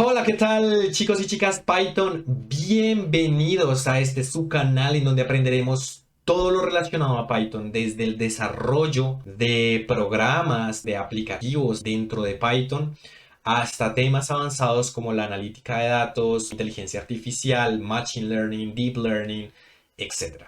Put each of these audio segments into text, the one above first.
Hola, ¿qué tal chicos y chicas Python? Bienvenidos a este su canal en donde aprenderemos todo lo relacionado a Python, desde el desarrollo de programas, de aplicativos dentro de Python, hasta temas avanzados como la analítica de datos, inteligencia artificial, machine learning, deep learning, etc.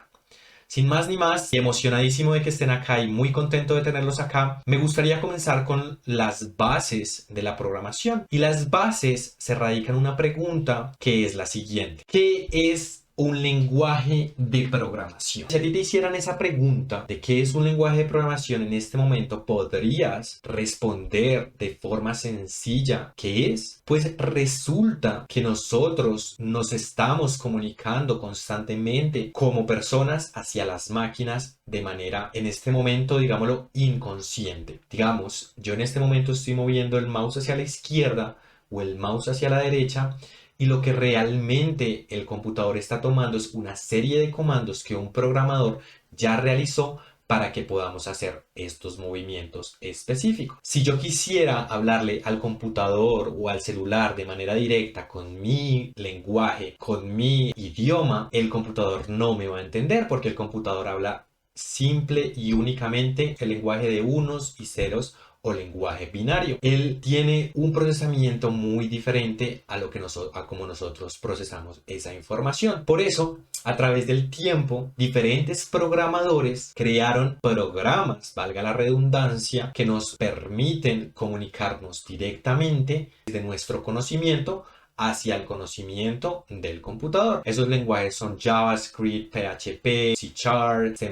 Sin más ni más, emocionadísimo de que estén acá y muy contento de tenerlos acá, me gustaría comenzar con las bases de la programación. Y las bases se radican en una pregunta que es la siguiente: ¿qué es un lenguaje de programación? Si a ti te hicieran esa pregunta de qué es un lenguaje de programación en este momento, ¿podrías responder de forma sencilla qué es? Pues resulta que nosotros nos estamos comunicando constantemente como personas hacia las máquinas de manera, en este momento, digámoslo, inconsciente. Digamos, yo en este momento estoy moviendo el mouse hacia la izquierda o el mouse hacia la derecha, y lo que realmente el computador está tomando es una serie de comandos que un programador ya realizó para que podamos hacer estos movimientos específicos. Si yo quisiera hablarle al computador o al celular de manera directa con mi lenguaje, con mi idioma, el computador no me va a entender, porque el computador habla simple y únicamente el lenguaje de unos y ceros o lenguaje binario. Él tiene un procesamiento muy diferente a lo que a como nosotros procesamos esa información. Por eso, a través del tiempo, diferentes programadores crearon programas, valga la redundancia, que nos permiten comunicarnos directamente desde nuestro conocimiento hacia el conocimiento del computador. Esos lenguajes son JavaScript, PHP, C#, C++,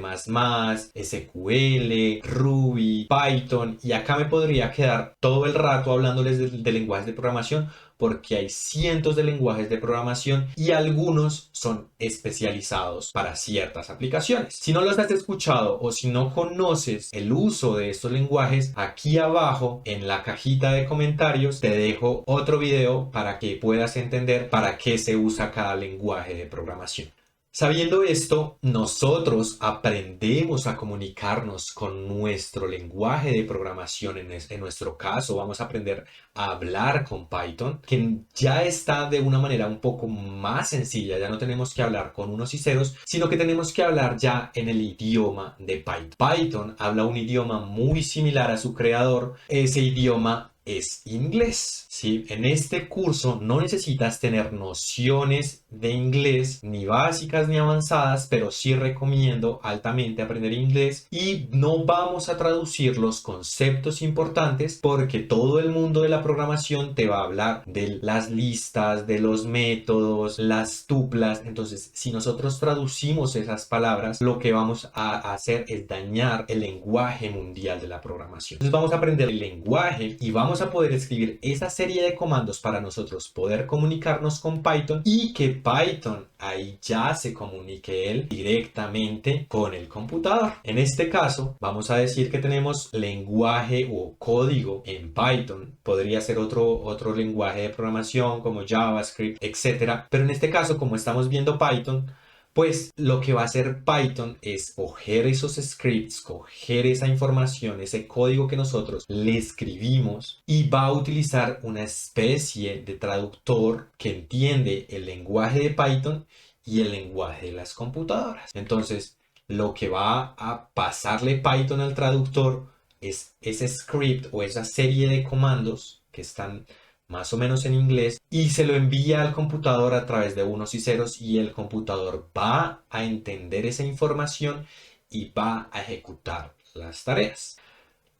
SQL, Ruby, Python, y acá me podría quedar todo el rato hablándoles de lenguajes de programación, porque hay cientos de lenguajes de programación y algunos son especializados para ciertas aplicaciones. Si no los has escuchado o si no conoces el uso de estos lenguajes, aquí abajo en la cajita de comentarios te dejo otro video para que puedas entender para qué se usa cada lenguaje de programación. Sabiendo esto, nosotros aprendemos a comunicarnos con nuestro lenguaje de programación. En nuestro caso, vamos a aprender a hablar con Python, que ya está de una manera un poco más sencilla. Ya no tenemos que hablar con unos y ceros, sino que tenemos que hablar ya en el idioma de Python. Python habla un idioma muy similar a su creador. Ese idioma es inglés, ¿sí? En este curso no necesitas tener nociones de inglés, ni básicas ni avanzadas, pero sí recomiendo altamente aprender inglés, y no vamos a traducir los conceptos importantes porque todo el mundo de la programación te va a hablar de las listas, de los métodos, las tuplas. Entonces, si nosotros traducimos esas palabras, lo que vamos a hacer es dañar el lenguaje mundial de la programación. Entonces, vamos a aprender el lenguaje y vamos a poder escribir esa serie de comandos para nosotros poder comunicarnos con Python, y que Python ahí ya se comunique él directamente con el computador. En este caso, vamos a decir que tenemos lenguaje o código en Python. Podría ser otro lenguaje de programación como JavaScript, etcétera. Pero en este caso, como estamos viendo Python, pues lo que va a hacer Python es coger esos scripts, coger esa información, ese código que nosotros le escribimos, y va a utilizar una especie de traductor que entiende el lenguaje de Python y el lenguaje de las computadoras. Entonces, lo que va a pasarle Python al traductor es ese script o esa serie de comandos que están más o menos en inglés, y se lo envía al computador a través de unos y ceros, y el computador va a entender esa información y va a ejecutar las tareas.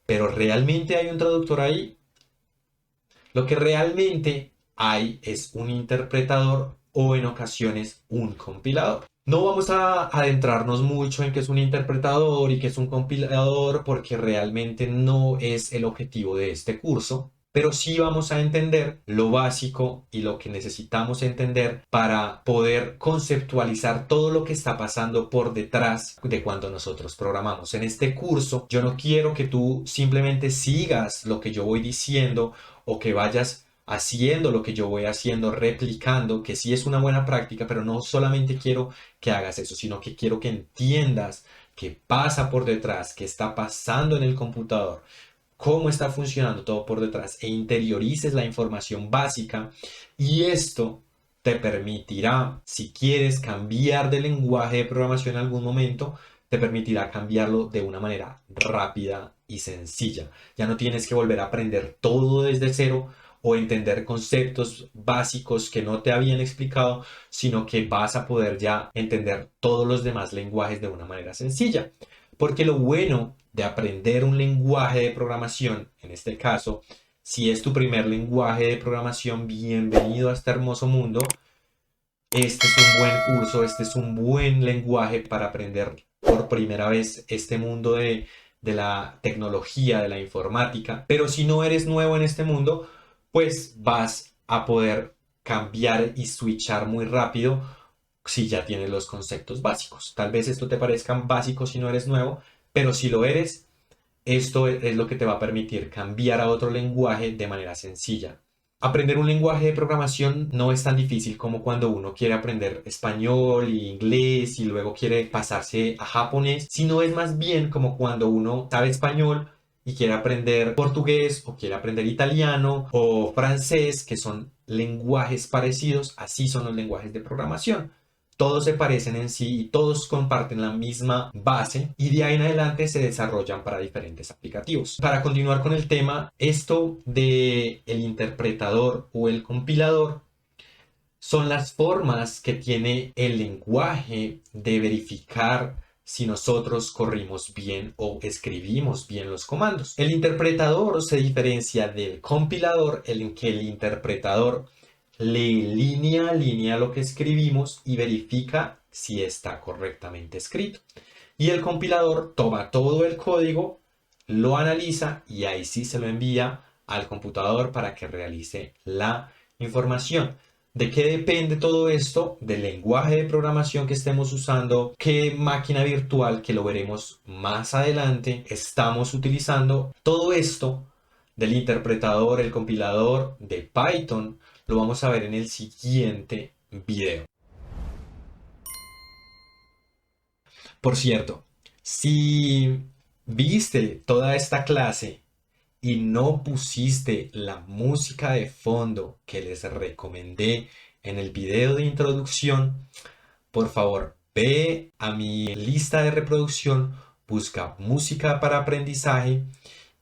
Pero ¿realmente hay un traductor ahí? Lo que realmente hay es un interpretador, o en ocasiones un compilador. No vamos a adentrarnos mucho en qué es un interpretador y qué es un compilador, porque realmente no es el objetivo de este curso. Pero sí vamos a entender lo básico y lo que necesitamos entender para poder conceptualizar todo lo que está pasando por detrás de cuando nosotros programamos. En este curso, yo no quiero que tú simplemente sigas lo que yo voy diciendo, o que vayas haciendo lo que yo voy haciendo, replicando, que sí es una buena práctica, pero no solamente quiero que hagas eso, sino que quiero que entiendas qué pasa por detrás, qué está pasando en el computador, cómo está funcionando todo por detrás e interiorices la información básica, y esto te permitirá, si quieres cambiar de lenguaje de programación en algún momento, te permitirá cambiarlo de una manera rápida y sencilla. Ya no tienes que volver a aprender todo desde cero o entender conceptos básicos que no te habían explicado, sino que vas a poder ya entender todos los demás lenguajes de una manera sencilla. Porque lo bueno de aprender un lenguaje de programación, en este caso, si es tu primer lenguaje de programación, bienvenido a este hermoso mundo. Este es un buen curso, este es un buen lenguaje para aprender por primera vez este mundo de la tecnología, de la informática. Pero si no eres nuevo en este mundo, pues vas a poder cambiar y switchar muy rápido si ya tienes los conceptos básicos. Tal vez esto te parezca básico si no eres nuevo, pero si lo eres, esto es lo que te va a permitir cambiar a otro lenguaje de manera sencilla. Aprender un lenguaje de programación no es tan difícil como cuando uno quiere aprender español y inglés y luego quiere pasarse a japonés, sino es más bien como cuando uno sabe español y quiere aprender portugués o quiere aprender italiano o francés, que son lenguajes parecidos. Así son los lenguajes de programación. Todos se parecen en sí y todos comparten la misma base, y de ahí en adelante se desarrollan para diferentes aplicativos. Para continuar con el tema, esto de el interpretador o el compilador son las formas que tiene el lenguaje de verificar si nosotros corrimos bien o escribimos bien los comandos. El interpretador se diferencia del compilador en que el interpretador lee línea a línea lo que escribimos y verifica si está correctamente escrito. Y el compilador toma todo el código, lo analiza y ahí sí se lo envía al computador para que realice la información. ¿De qué depende todo esto? Del lenguaje de programación que estemos usando, qué máquina virtual, que lo veremos más adelante, estamos utilizando. Todo esto del interpretador, el compilador de Python, lo vamos a ver en el siguiente video. Por cierto, si viste toda esta clase y no pusiste la música de fondo que les recomendé en el video de introducción, por favor, ve a mi lista de reproducción, busca música para aprendizaje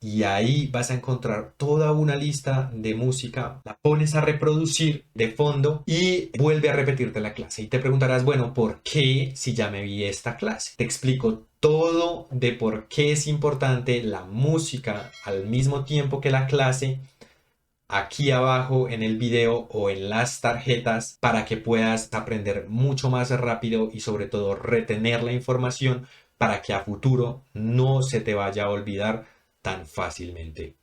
y ahí vas a encontrar toda una lista de música. La pones a reproducir de fondo y vuelve a repetirte la clase. Y te preguntarás, bueno, ¿por qué si ya me vi esta clase? Te explico todo de por qué es importante la música al mismo tiempo que la clase aquí abajo en el video o en las tarjetas, para que puedas aprender mucho más rápido y sobre todo retener la información para que a futuro no se te vaya a olvidar tan fácilmente.